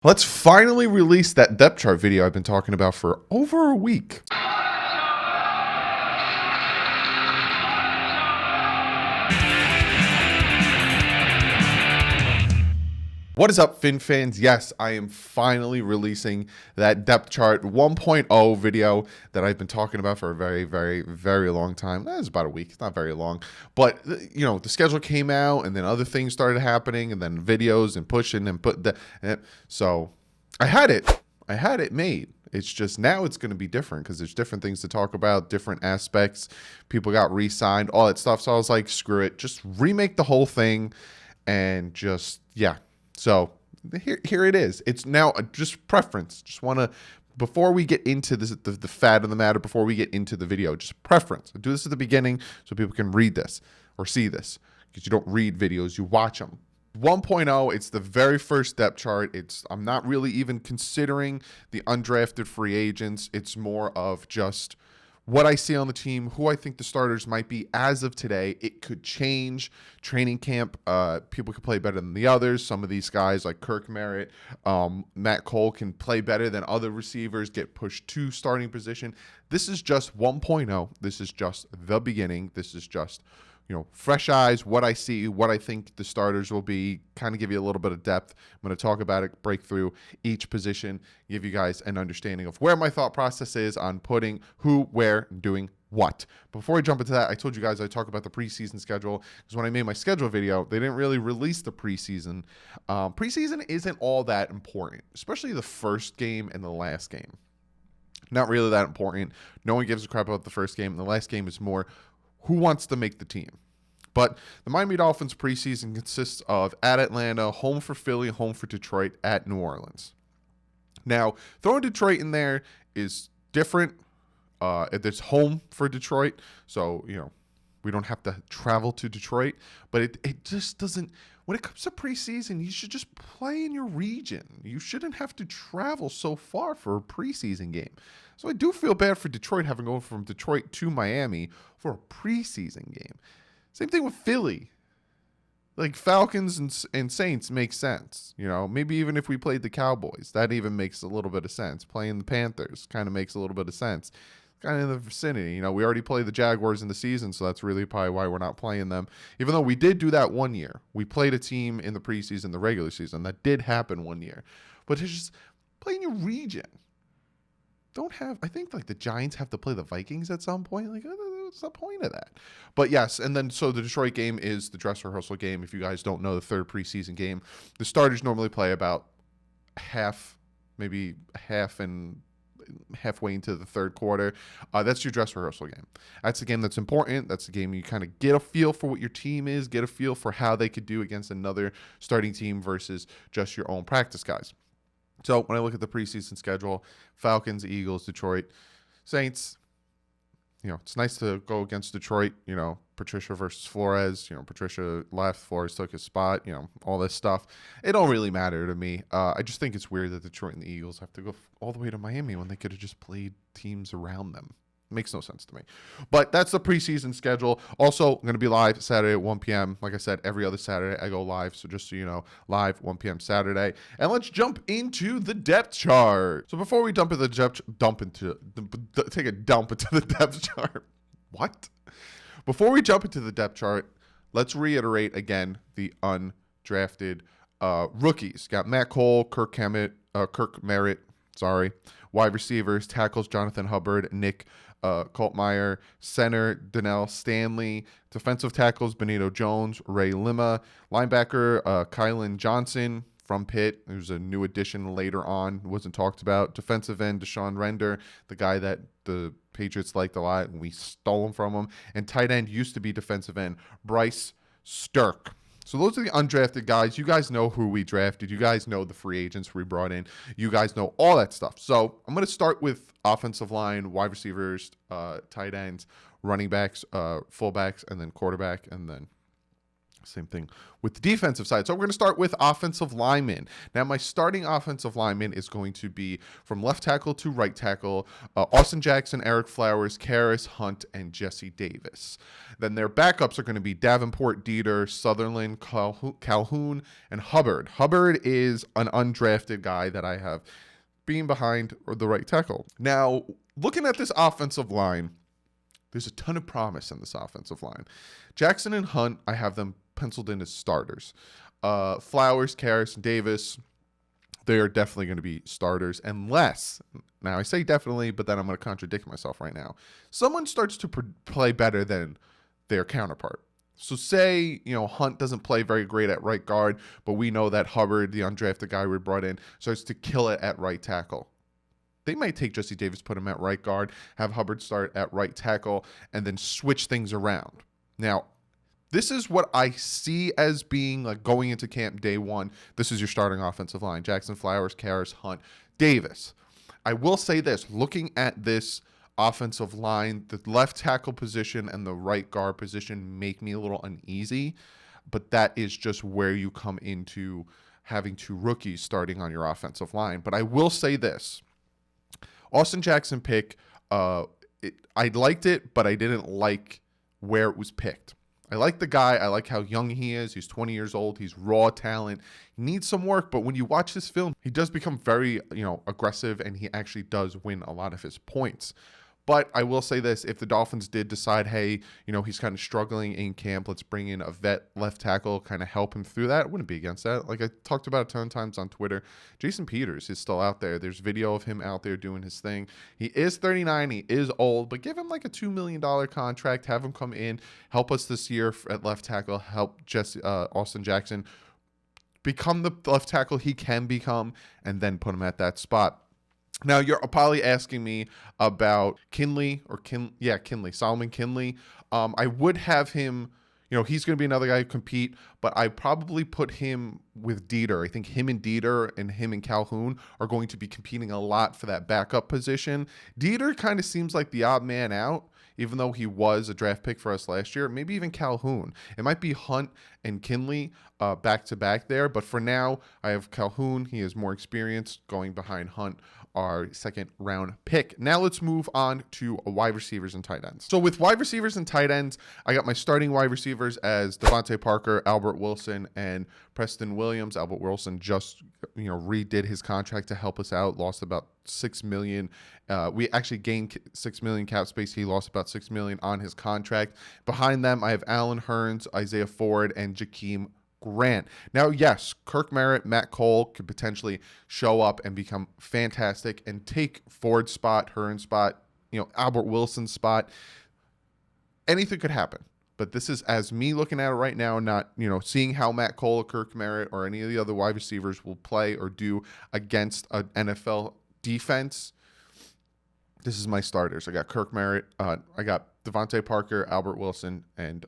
Let's finally release that depth chart video I've been talking about for over a week. What is up, Fin fans? Yes, I am finally releasing that depth chart 1.0 video that I've been talking about for a very, very, very long time. It's about a week. It's not very long. But, you know, the schedule came out and then other things started happening and then videos and pushing and so I had it made. It's just now it's going to be different because there's different things to talk about, different aspects. People got re-signed, all that stuff. So I was like, screw it. Just remake the whole thing and just, yeah. So here it is. It's now just preference. Just want to, before we get into this, the fat of the matter, before we get into the video, just preference. I do this at the beginning so people can read this or see this, because you don't read videos, you watch them. 1.0, it's the very first depth chart. I'm not really even considering the undrafted free agents. It's more of just what I see on the team, who I think the starters might be as of today. It could change. Training camp, people could play better than the others. Some of these guys like Kirk Merritt, Matt Cole can play better than other receivers, get pushed to starting position. This is just 1.0. This is just the beginning. This is just, you know, fresh eyes, what I see, what I think the starters will be, kind of give you a little bit of depth. I'm going to talk about it, break through each position, give you guys an understanding of where my thought process is on putting who, where, doing what. Before I jump into that, I told you guys I talk about the preseason schedule, because when I made my schedule video, they didn't really release the preseason. Preseason isn't all that important, especially the first game and the last game. Not really that important. No one gives a crap about the first game, and the last game is more who wants to make the team. But the Miami Dolphins preseason consists of at Atlanta, home for Philly, home for Detroit, at New Orleans. Now, throwing Detroit in there is different. It's home for Detroit, so, you know, we don't have to travel to Detroit. But it just doesn't, when it comes to preseason, you should just play in your region. You shouldn't have to travel so far for a preseason game. So I do feel bad for Detroit having to go from Detroit to Miami for a preseason game. Same thing with Philly. Like Falcons and Saints make sense. You know, maybe even if we played the Cowboys, that even makes a little bit of sense. Playing the Panthers kind of makes a little bit of sense. Kind of in the vicinity. You know, we already played the Jaguars in the season, so that's really probably why we're not playing them. Even though we did do that one year. We played a team in the preseason, the regular season. That did happen one year. But it's just playing your region. I think like the Giants have to play the Vikings at some point. Like, what's the point of that? But yes, and then so the Detroit game is the dress rehearsal game. If you guys don't know, the third preseason game, the starters normally play about maybe half and halfway into the third quarter. That's your dress rehearsal game. That's the game that's important. That's the game you kind of get a feel for what your team is, get a feel for how they could do against another starting team versus just your own practice guys. So when I look at the preseason schedule, Falcons, Eagles, Detroit, Saints, you know, it's nice to go against Detroit, you know, Patricia versus Flores, you know, Patricia left, Flores took his spot, you know, all this stuff. It don't really matter to me. I just think it's weird that Detroit and the Eagles have to go all the way to Miami when they could have just played teams around them. Makes no sense to me. But that's the preseason schedule. Also, I'm going to be live Saturday at 1 p.m. Like I said, every other Saturday I go live. So just so you know, live 1 p.m. Saturday. And let's jump into the depth chart. So before we take a dump into the depth chart. What? Before we jump into the depth chart, let's reiterate again the undrafted rookies. Got Matt Cole, Kirk Merritt, wide receivers, tackles, Jonathan Hubbard, Nick Coltmeyer, center, Donnell Stanley, defensive tackles, Benito Jones, Ray Lima, linebacker, Kylan Johnson from Pitt, who's a new addition later on, wasn't talked about, defensive end, Deshaun Render, the guy that the Patriots liked a lot, and we stole him from him, and tight end used to be defensive end, Bryce Stirk. So those are the undrafted guys. You guys know who we drafted. You guys know the free agents we brought in. You guys know all that stuff. So I'm going to start with offensive line, wide receivers, tight ends, running backs, fullbacks, and then quarterback, and then Same thing with the defensive side. So we're going to start with offensive linemen. Now, my starting offensive lineman is going to be from left tackle to right tackle, Austin Jackson, Eric Flowers, Karras, Hunt, and Jesse Davis. Then their backups are going to be Davenport, Dieter, Sutherland, Calhoun, and Hubbard. Hubbard is an undrafted guy that I have being behind the right tackle. Now, looking at this offensive line, there's a ton of promise in this offensive line. Jackson and Hunt, I have them penciled in as starters. Flowers, Karras, and Davis, they are definitely going to be starters unless, now I say definitely, but then I'm going to contradict myself right now. Someone starts to play better than their counterpart. So say, Hunt doesn't play very great at right guard, but we know that Hubbard, the undrafted guy we brought in, starts to kill it at right tackle. They might take Jesse Davis, put him at right guard, have Hubbard start at right tackle, and then switch things around. Now, this is what I see as being like going into camp day one. This is your starting offensive line. Jackson, Flowers, Karras, Hunt, Davis. I will say this, looking at this offensive line, the left tackle position and the right guard position make me a little uneasy, but that is just where you come into having two rookies starting on your offensive line. But I will say this, Austin Jackson pick, I liked it, but I didn't like where it was picked. I like the guy. I like how young he is. He's 20 years old. He's raw talent. He needs some work, but when you watch this film, he does become very, aggressive, and he actually does win a lot of his points. But I will say this, if the Dolphins did decide, hey, he's kind of struggling in camp, let's bring in a vet left tackle, kind of help him through that, I wouldn't be against that. Like I talked about a ton of times on Twitter, Jason Peters is still out there. There's video of him out there doing his thing. He is 39, he is old, but give him like a $2 million contract, have him come in, help us this year at left tackle, help Austin Jackson become the left tackle he can become, and then put him at that spot. Now, you're probably asking me about Kinley, Solomon Kinley. I would have him, he's going to be another guy who compete, but I probably put him with Dieter. I think him and Dieter and him and Calhoun are going to be competing a lot for that backup position. Dieter kind of seems like the odd man out, even though he was a draft pick for us last year. Maybe even Calhoun. It might be Hunt and Kinley back-to-back there, but for now, I have Calhoun. He has more experience going behind Hunt, our second round pick. Now let's move on to wide receivers and tight ends. So with wide receivers and tight ends, I got my starting wide receivers as Devontae Parker, Albert Wilson, and Preston Williams. Albert Wilson just redid his contract to help us out, lost about $6 million. We actually gained $6 million cap space. He lost about $6 million on his contract. Behind them, I have Allen Hurns, Isaiah Ford, and Jakeem Grant. Now, yes, Kirk Merritt, Matt Cole could potentially show up and become fantastic and take Ford's spot, Hurns' spot, Albert Wilson's spot. Anything could happen. But this is as me looking at it right now, not, seeing how Matt Cole or Kirk Merritt or any of the other wide receivers will play or do against an NFL defense. This is my starters. I got Kirk Merritt. I got Devontae Parker, Albert Wilson, and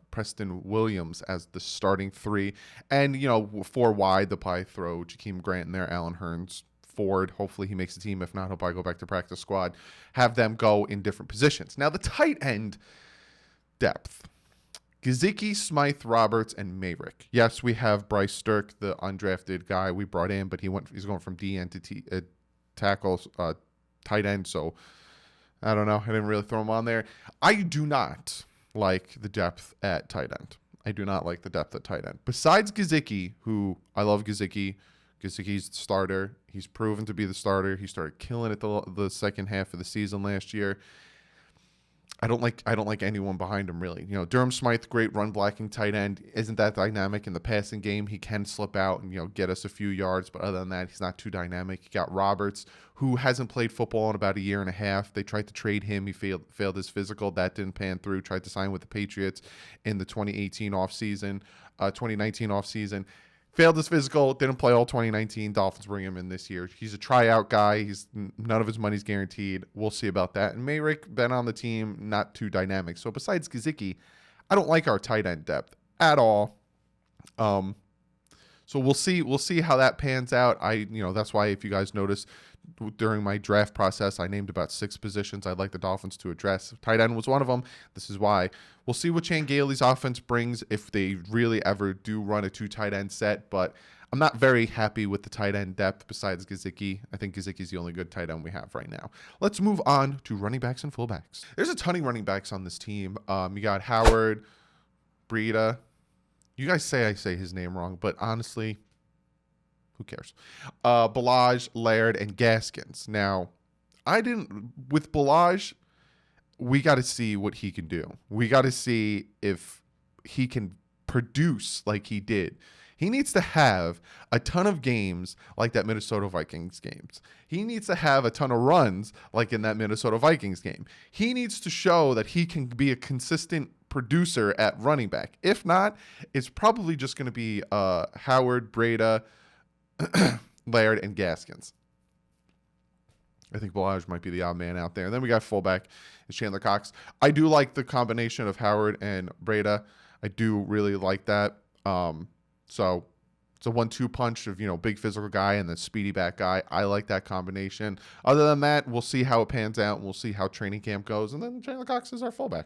Preston Williams as the starting three. And, four wide, they'll probably throw Jakeem Grant in there, Allen Hurns, Ford. Hopefully he makes the team. If not, he'll probably go back to practice squad. Have them go in different positions. Now, the tight end depth. Gesicki, Smythe, Roberts, and Mayrick. Yes, we have Bryce Stirk, the undrafted guy we brought in, but he's going from D end to tackles, tight end, so I don't know. I didn't really throw him on there. I do not like the depth at tight end. Besides Gesicki, who I love Gesicki. Gesicki's the starter. He's proven to be the starter. He started killing it the second half of the season last year. I don't like anyone behind him, really. Durham Smythe, great run blocking tight end. Isn't that dynamic in the passing game? He can slip out and, get us a few yards, but other than that, he's not too dynamic. You got Roberts, who hasn't played football in about a year and a half. They tried to trade him. He failed his physical. That didn't pan through. Tried to sign with the Patriots in the 2019 offseason. Failed his physical, didn't play all 2019. Dolphins bring him in this year. He's a tryout guy. None of his money's guaranteed. We'll see about that. And Mayrick, been on the team, not too dynamic. So besides Gesicki, I don't like our tight end depth at all. So we'll see how that pans out. That's why if you guys notice during my draft process, I named about 6 positions I'd like the Dolphins to address. Tight end was one of them. This is why. We'll see what Chan Gailey's offense brings if they really ever do run a 2 tight end set, but I'm not very happy with the tight end depth besides Gesicki. I think Gesicki's the only good tight end we have right now. Let's move on to running backs and fullbacks. There's a ton of running backs on this team. You got Howard, Breida. You guys say I say his name wrong, but honestly, who cares? Ballage, Laird, and Gaskins. Now, with Ballage, we got to see what he can do. We got to see if he can produce like he did. He needs to have a ton of games like that Minnesota Vikings games. He needs to have a ton of runs like in that Minnesota Vikings game. He needs to show that he can be a consistent producer at running back. If not, it's probably just going to be Howard, Breida, Laird, and Gaskins. I think Ballage might be the odd man out there. And then we got fullback is Chandler Cox. I do like the combination of Howard and Breida. I do really like that. So it's a 1-2 punch of, big physical guy and the speedy back guy. I like that combination. Other than that, we'll see how it pans out, and we'll see how training camp goes. And then Chandler Cox is our fullback.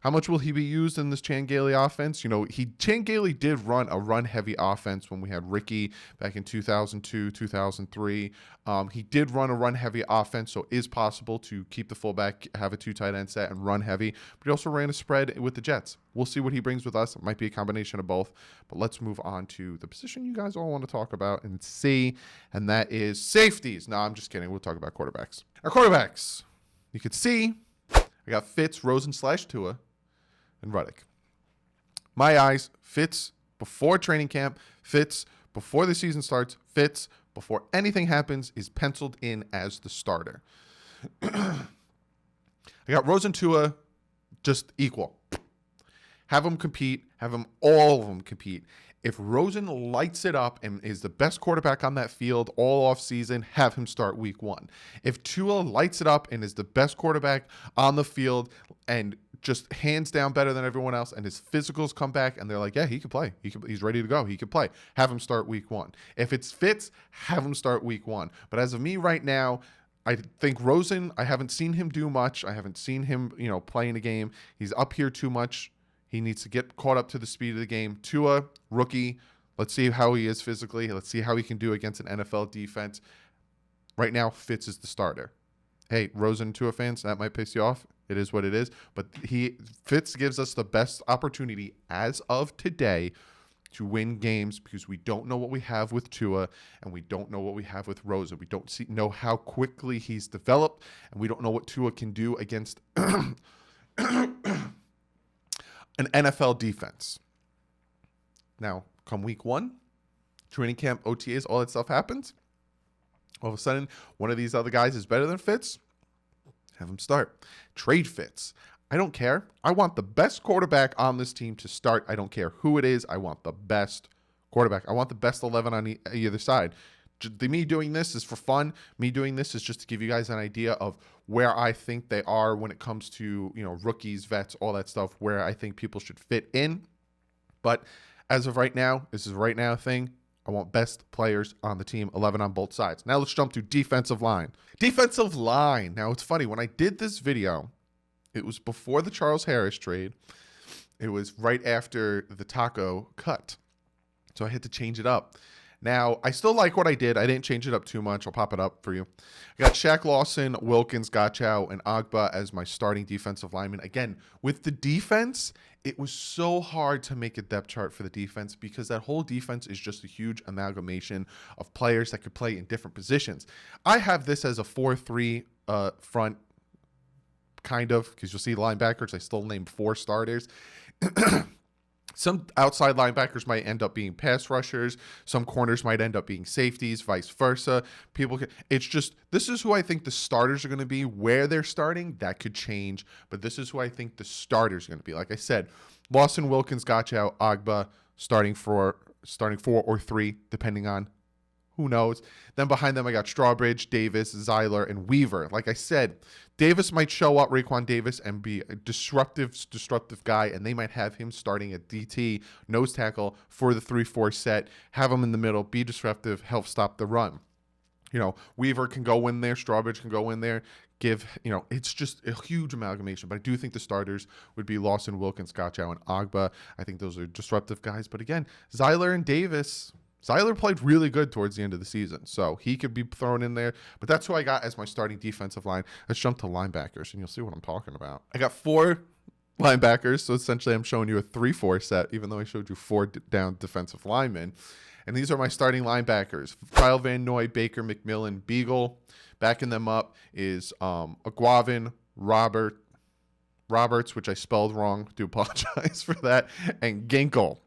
How much will he be used in this Chan Gailey offense? Chan Gailey did run a run-heavy offense when we had Ricky back in 2002, 2003. He did run a run-heavy offense, so it is possible to keep the fullback, have a 2 tight end set, and run heavy. But he also ran a spread with the Jets. We'll see what he brings with us. It might be a combination of both. But let's move on to the position you guys all want to talk about and see, and that is safeties. No, I'm just kidding. We'll talk about quarterbacks. Our quarterbacks, you could see, I got Fitz, Rosen/Tua, and Ruddick. My eyes, Fitz before training camp, Fitz before the season starts, Fitz before anything happens is penciled in as the starter. I got Rosen/Tua just equal. Have them compete. Have them all of them compete. If Rosen lights it up and is the best quarterback on that field all off season, have him start week 1. If Tua lights it up and is the best quarterback on the field and just hands down better than everyone else, and his physicals come back and they're like, yeah, he can play. He's ready to go. He can play. Have him start week 1. If it's Fitz, have him start week 1. But as of me right now, I think Rosen, I haven't seen him do much. I haven't seen him, play in a game. He's up here too much. He needs to get caught up to the speed of the game. Tua, rookie. Let's see how he is physically. Let's see how he can do against an NFL defense. Right now, Fitz is the starter. Hey, Rosen/Tua fans, that might piss you off. It is what it is. But Fitz gives us the best opportunity as of today to win games because we don't know what we have with Tua and we don't know what we have with Rosen. We don't know how quickly he's developed, and we don't know what Tua can do against an NFL defense. Now, come week 1, training camp, OTAs, all that stuff happens. All of a sudden, one of these other guys is better than Fitz. Have him start. Trade Fitz. I don't care. I want the best quarterback on this team to start. I don't care who it is. I want the best quarterback. I want the best 11 on either side. Me doing this is for fun. Me doing this is just to give you guys an idea of where I think they are when it comes to, rookies, vets, all that stuff, where I think people should fit in. But as of right now, this is a right now thing. I want best players on the team, 11 on both sides. Now let's jump to defensive line. Defensive line. Now it's funny. When I did this video, it was before the Charles Harris trade. It was right after the Taco cut. So I had to change it up. Now, I still like what I did. I didn't change it up too much. I'll pop it up for you. I got Shaq Lawson, Wilkins, Gachow, and Agba as my starting defensive lineman. Again, with the defense, it was so hard to make a depth chart for the defense because that whole defense is just a huge amalgamation of players that could play in different positions. I have this as a 4-3 front, kind of, because you'll see linebackers. I still named 4 starters. Some outside linebackers might end up being pass rushers. Some corners might end up being safeties, vice versa. It's just, this is who I think the starters are going to be. Where they're starting, that could change. But this is who I think the starters are going to be. Like I said, Lawson, Wilkins, Gachow, Agba, starting 4 or 3, depending on Who knows? Then behind them, I got Strawbridge, Davis, Zeiler, and Weaver. Like I said, Davis might show up, Raekwon Davis, and be a disruptive guy, and they might have him starting at DT, nose tackle, for the 3-4 set, have him in the middle, be disruptive, help stop the run. Weaver can go in there, Strawbridge can go in there, it's just a huge amalgamation. But I do think the starters would be Lawson, Wilkins, Scotchow, and Agba. I think those are disruptive guys. But again, Zeiler and Davis, Zeiler played really good towards the end of the season, so he could be thrown in there. But that's who I got as my starting defensive line. Let's jump to linebackers, and you'll see what I'm talking about. I got 4 linebackers, so essentially I'm showing you a 3-4 set, even though I showed you 4 down defensive linemen. And these are my starting linebackers: Kyle Van Noy, Baker, McMillan, Beagle. Backing them up is Aguavin, Roberts, which I spelled wrong. Do apologize for that, and Ginkle.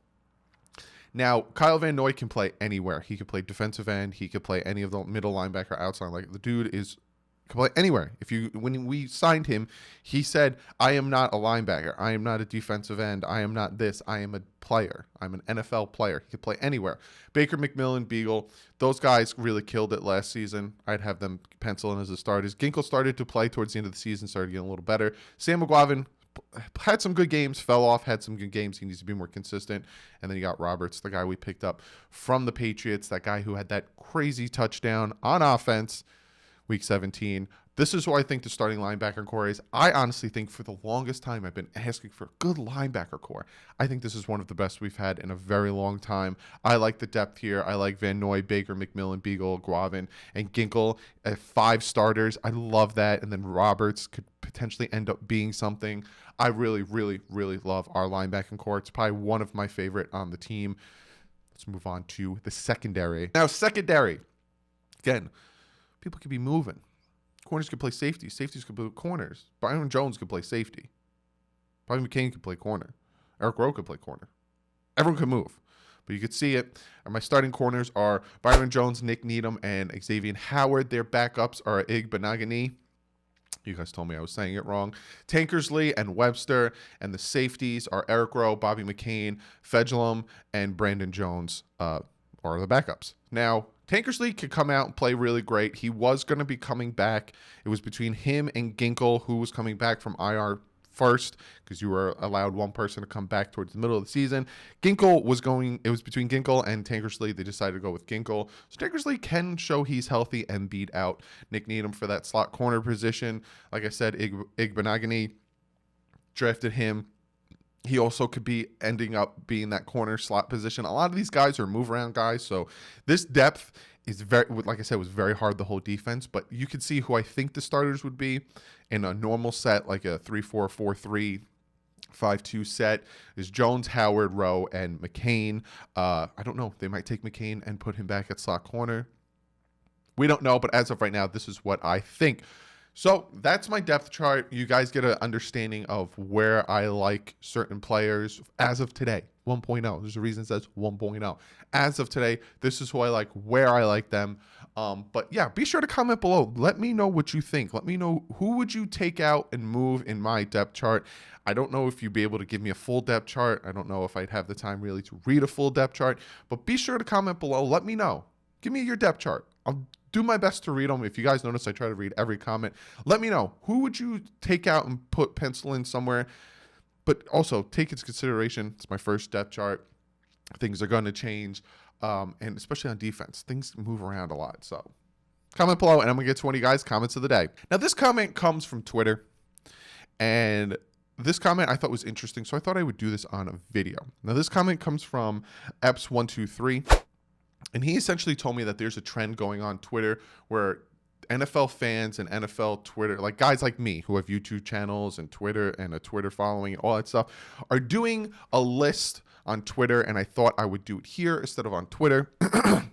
Now, Kyle Van Noy can play anywhere. He could play defensive end. He could play any of the middle linebacker, outside. Like, the dude can play anywhere. When we signed him, he said, "I am not a linebacker. I am not a defensive end. I am not this. I am a player. I'm an NFL player." He could play anywhere. Baker, McMillan, Beagle, those guys really killed it last season. I'd have them pencil in as the starters. Ginkle started to play towards the end of the season, started getting a little better. Sam McGuavin had some good games, fell off, had some good games. He needs to be more consistent. And then you got Roberts, the guy we picked up from the Patriots, that guy who had that crazy touchdown on offense week 17. This is who I think the starting linebacker core is. I honestly think for the longest time I've been asking for a good linebacker core. I think this is one of the best we've had in a very long time. I like the depth here. I like Van Noy, Baker, McMillan, Beagle, Guavin, and Ginkle at 5 starters. I love that. And then Roberts could potentially end up being something. I really, really, really love our linebacking core. It's probably one of my favorite on the team. Let's move on to the secondary. Now, secondary. Again, people could be moving. Corners could play safety. Safeties could play corners. Byron Jones could play safety. Bobby McCain could play corner. Eric Rowe could play corner. Everyone could move. But you could see it. And my starting corners are Byron Jones, Nick Needham, and Xavier Howard. Their backups are Igbenogany. You guys told me I was saying it wrong. Tankersley and Webster. And the safeties are Eric Rowe, Bobby McCain, Fedulum, and Brandon Jones are the backups. Now, Tankersley could come out and play really great. He was going to be coming back. It was between him and Ginkle, who was coming back from IR first, because you were allowed one person to come back towards the middle of the season. It was between Ginkle and Tankersley. They decided to go with Ginkle. So Tankersley can show he's healthy and beat out Nick Needham for that slot corner position. Like I said, Igbenogany drafted him. He also could be ending up being that corner slot position. A lot of these guys are move around guys. So this depth is very, like I said, was very hard, the whole defense. But you could see who I think the starters would be in a normal set, like a 3-4, 4-3, 5-2 set, is Jones, Howard, Rowe, and McCain. I don't know. They might take McCain and put him back at slot corner. We don't know. But as of right now, this is what I think. So that's my depth chart. You guys get an understanding of where I like certain players as of today, 1.0. There's a reason it says 1.0. As of today, this is who I like, where I like them. But yeah, be sure to comment below. Let me know what you think. Let me know who would you take out and move in my depth chart. I don't know if you'd be able to give me a full depth chart. I don't know if I'd have the time really to read a full depth chart. But be sure to comment below. Let me know. Give me your depth chart. I'll do my best to read them. If you guys notice, I try to read every comment. Let me know. Who would you take out and put pencil in somewhere? But also take into consideration, it's my first depth chart. Things are going to change, and especially on defense. Things move around a lot. So comment below, and I'm going to get to one of you guys' comments of the day. Now, this comment comes from Twitter, and this comment I thought was interesting, so I thought I would do this on a video. Now, this comment comes from Eps123. And he essentially told me that there's a trend going on Twitter where NFL fans and NFL Twitter, like guys like me who have YouTube channels and Twitter and a Twitter following and all that stuff, are doing a list on Twitter. And I thought I would do it here instead of on Twitter. And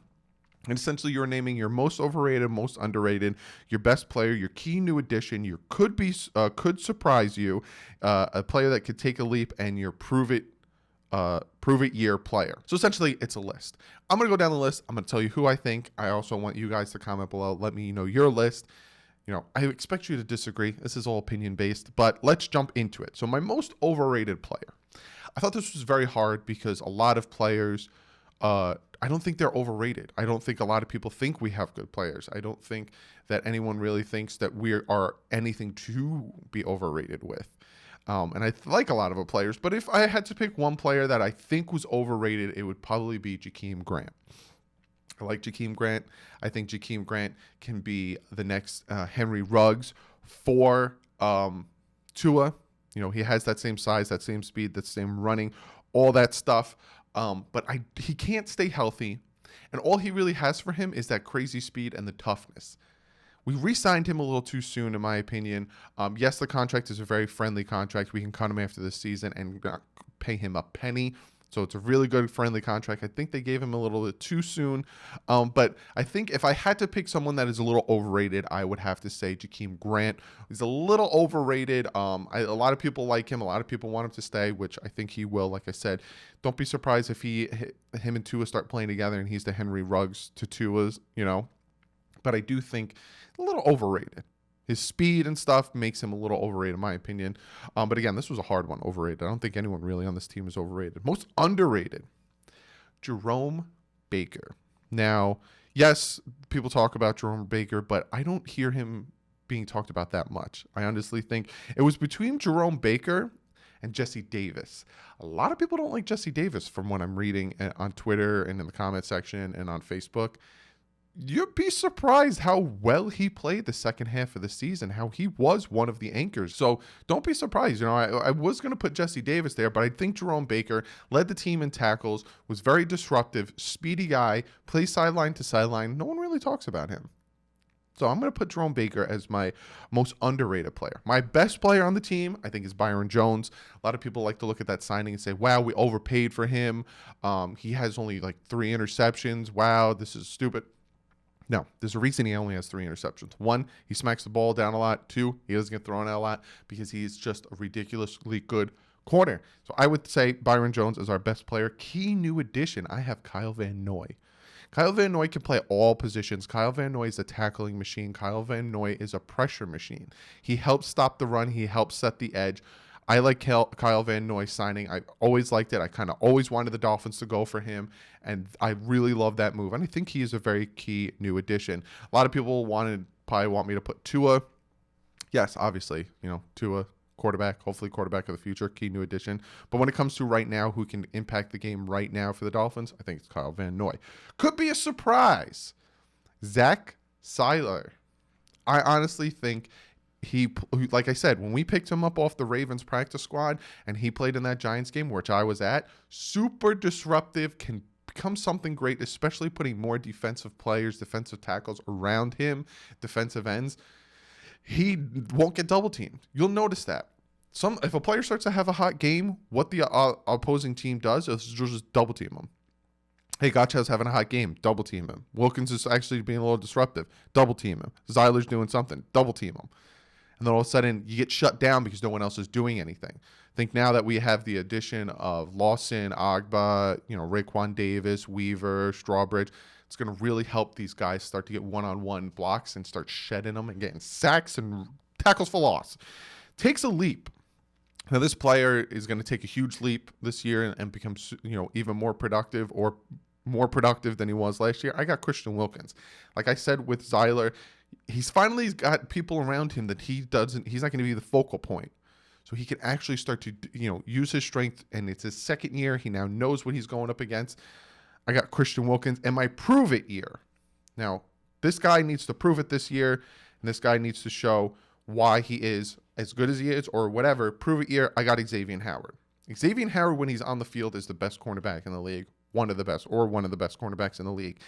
essentially, you're naming your most overrated, most underrated, your best player, your key new addition, your could surprise you, a player that could take a leap, and your prove it year player. So essentially, it's a list. I'm going to go down the list. I'm going to tell you who I think. I also want you guys to comment below. Let me know your list. I expect you to disagree. This is all opinion based, but let's jump into it. So my most overrated player. I thought this was very hard because a lot of players I don't think they're overrated. I don't think a lot of people think we have good players. I don't think that anyone really thinks that we are anything to be overrated with. And I like a lot of our players, but if I had to pick one player that I think was overrated, it would probably be Jakeem Grant. I like Jakeem Grant. I think Jakeem Grant can be the next Henry Ruggs for Tua. You know, he has that same size, that same speed, that same running, all that stuff. But he can't stay healthy. And all he really has for him is that crazy speed and the toughness. We re-signed him a little too soon, in my opinion. Yes, the contract is a very friendly contract. We can cut him after this season and not pay him a penny. So it's a really good, friendly contract. I think they gave him a little bit too soon. But I think if I had to pick someone that is a little overrated, I would have to say Jakeem Grant. He's a little overrated. A lot of people like him. A lot of people want him to stay, which I think he will. Like I said, don't be surprised if him and Tua start playing together and he's the Henry Ruggs to Tua's, you know. But I do think a little overrated. His speed and stuff makes him a little overrated, in my opinion. But again, this was a hard one, overrated. I don't think anyone really on this team is overrated. Most underrated, Jerome Baker. Now, yes, people talk about Jerome Baker, but I don't hear him being talked about that much. I honestly think it was between Jerome Baker and Jesse Davis. A lot of people don't like Jesse Davis from what I'm reading on Twitter and in the comment section and on Facebook. You'd be surprised how well he played the second half of the season, how he was one of the anchors. So don't be surprised. You know, I was going to put Jesse Davis there, but I think Jerome Baker led the team in tackles, was very disruptive, speedy guy, plays sideline to sideline. No one really talks about him. So I'm going to put Jerome Baker as my most underrated player. My best player on the team, I think, is Byron Jones. A lot of people like to look at that signing and say, wow, we overpaid for him. He has only like 3 interceptions. Wow, this is stupid. No, there's a reason he only has 3 interceptions. 1, he smacks the ball down a lot. 2, he doesn't get thrown out a lot because he's just a ridiculously good corner. So I would say Byron Jones is our best player. Key new addition, I have Kyle Van Noy. Kyle Van Noy can play all positions. Kyle Van Noy is a tackling machine. Kyle Van Noy is a pressure machine. He helps stop the run. He helps set the edge. I like Kyle Van Noy signing. I always liked it. I kind of always wanted the Dolphins to go for him, and I really love that move. And I think he is a very key new addition. A lot of people probably want me to put Tua. Yes, obviously, you know, Tua, quarterback, hopefully quarterback of the future, key new addition. But when it comes to right now, who can impact the game right now for the Dolphins, I think it's Kyle Van Noy. Could be a surprise. Zach Seiler. I honestly think he, like I said, when we picked him up off the Ravens practice squad and he played in that Giants game, which I was at, super disruptive, can become something great, especially putting more defensive players, defensive tackles around him, defensive ends. He won't get double teamed. You'll notice that. If a player starts to have a hot game, what the opposing team does is just double team him. Hey, Gotcha's having a hot game. Double team him. Wilkins is actually being a little disruptive. Double team him. Zeiler's doing something. Double team him. And then all of a sudden, you get shut down because no one else is doing anything. I think now that we have the addition of Lawson, Agba, you know, Raekwon Davis, Weaver, Strawbridge, it's going to really help these guys start to get one-on-one blocks and start shedding them and getting sacks and tackles for loss. Takes a leap. Now, this player is going to take a huge leap this year and become, you know, even more productive or more productive than he was last year. I got Christian Wilkins. Like I said with Zeiler, he's finally got people around him that he's not going to be the focal point. So he can actually start to, you know, use his strength, and it's his second year. He now knows what he's going up against. I got Christian Wilkins and my prove it year. Now, this guy needs to prove it this year, and this guy needs to show why he is as good as he is or whatever. Prove it year, I got Xavier Howard. Xavier Howard, when he's on the field, is the best cornerback in the league, one of the best cornerbacks in the league.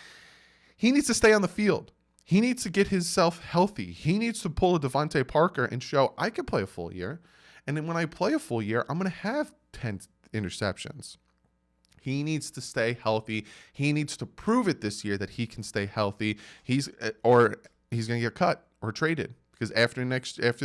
He needs to stay on the field. He needs to get himself healthy. He needs to pull a Devontae Parker and show I can play a full year. And then when I play a full year, I'm going to have 10 interceptions. He needs to stay healthy. He needs to prove it this year that he can stay healthy. He's going to get cut or traded because after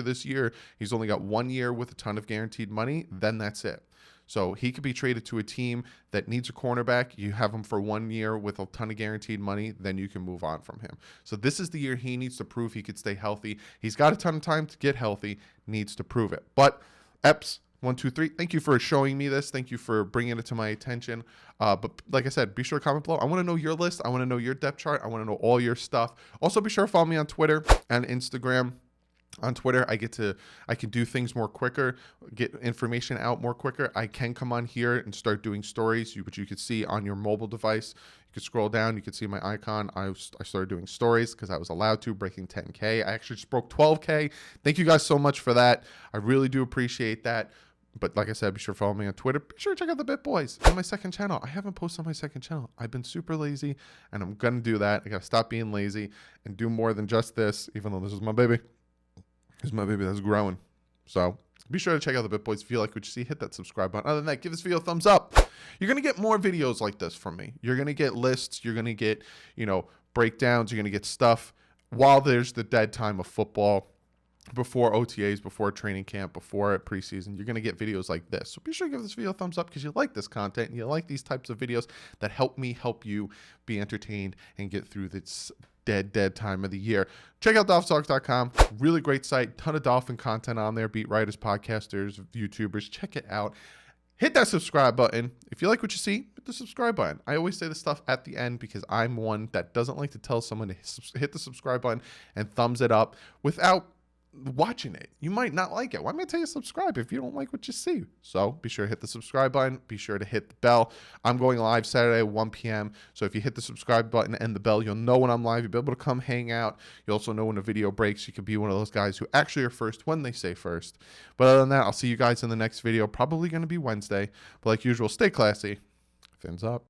this year, he's only got 1 year with a ton of guaranteed money. Then that's it. So he could be traded to a team that needs a cornerback. You have him for 1 year with a ton of guaranteed money. Then you can move on from him. So this is the year he needs to prove he could stay healthy. He's got a ton of time to get healthy, needs to prove it. But Epps, 1, 2, 3. Thank you for showing me this. Thank you for bringing it to my attention. But like I said, be sure to comment below. I want to know your list. I want to know your depth chart. I want to know all your stuff. Also, be sure to follow me on Twitter and Instagram. On Twitter, I can do things more quicker, get information out more quicker. I can come on here and start doing stories, which you could see on your mobile device. You could scroll down, you could see my icon. I started doing stories because I was allowed to, breaking 10K. I actually just broke 12K. Thank you guys so much for that. I really do appreciate that. But like I said, be sure to follow me on Twitter. Be sure to check out the Bit Boys on my second channel. I haven't posted on my second channel. I've been super lazy, and I'm going to do that. I got to stop being lazy and do more than just this, even though this is my baby. This is my baby that's growing. So be sure to check out the Bit Boys. If you like what you see, hit that subscribe button. Other than that, give this video a thumbs up. You're going to get more videos like this from me. You're going to get lists. You're going to get, breakdowns. You're going to get stuff while there's the dead time of football. Before OTAs, before training camp, before preseason, you're going to get videos like this. So be sure to give this video a thumbs up because you like this content and you like these types of videos that help me help you be entertained and get through this dead time of the year. Check out DolphinsTalks.com. Really great site. Ton of Dolphin content on there. Beat writers, podcasters, YouTubers. Check it out. Hit that subscribe button. If you like what you see, hit the subscribe button. I always say this stuff at the end because I'm one that doesn't like to tell someone to hit the subscribe button and thumbs it up without watching it. You might not like it. Why am I tell you to subscribe if you don't like what you see? So be sure to hit the subscribe button. Be sure to hit the bell. I'm going live Saturday at 1 p.m. So if you hit the subscribe button and the bell, you'll know when I'm live. You'll be able to come hang out. You also know when a video breaks. You could be one of those guys who actually are first when they say first. But other than that, I'll see you guys in the next video. Probably going to be Wednesday. But like usual, stay classy. Fins up.